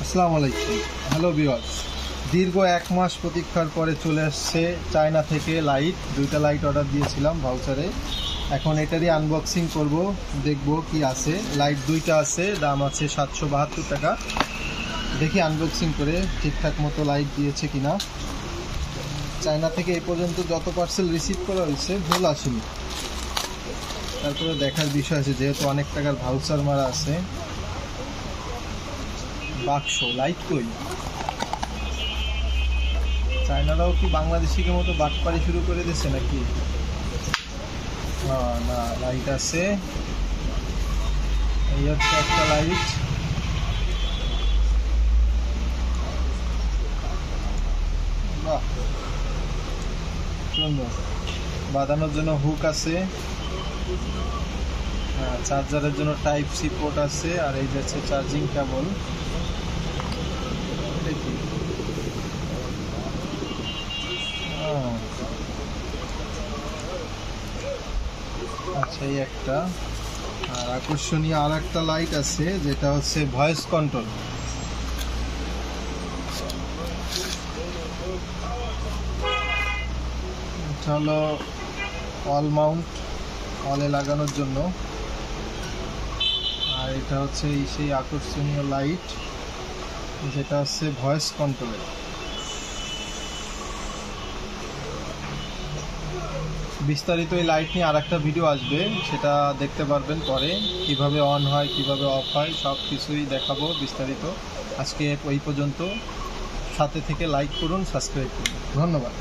আসসালামু আলাইকুম। Hello viewers, দীর্ঘ 1 মাস প্রতীক্ষার পরে চলে আসছে চায়না থেকে লাইট। 2টা লাইট অর্ডার দিয়েছিলাম ভাউচারে। এখন এটারই আনবক্সিং করব, দেখব কি আছে। লাইট 2টা আছে, দাম আছে 772 টাকা। দেখি আনবক্সিং করে ঠিকঠাক মতো লাইট দিয়েছে কিনা। চায়না থেকে এই পর্যন্ত যত পার্সেল রিসিভ করা হয়েছে ভুল আসেনি, তারপরে দেখার বিষয় আছে, যেহেতু অনেক টাকার ভাউচার মারা আছে। বাক্স লাইট কই? চায়নারাও কি বাংলাদেশিকে মতো বাটপাড়ি শুরু করে দিচ্ছে নাকি? না, লাইট আছে। এই হচ্ছে একটা লাইট। বাহ, সুন্দর। বাঁধানোর জন্য হুক আছে, চার্জারের জন্য টাইপ সি পোর্ট আছে, আর এই যাচ্ছে চার্জিং কেবল। দেখি, আচ্ছা এই একটা। আর আকর্ষণীয় আর একটা লাইট আছে, যেটা হচ্ছে ভয়েস কন্ট্রোল। এটা হলো অল মাউন্ট, অলে লাগানোর জন্য। আর এটা হচ্ছে সেই আকর্ষণীয় লাইট, যেটা হচ্ছে ভয়েস কন্ট্রোলের। বিস্তারিত এই লাইট নিয়ে আর একটা ভিডিও আসবে, সেটা দেখতে পারবেন পরে। কিভাবে অন হয়, কিভাবে অফ হয়, সব কিছুই দেখাবো বিস্তারিত। আজকে এই পর্যন্ত। সাথে থেকে লাইক করুন, সাবস্ক্রাইব করুন। ধন্যবাদ।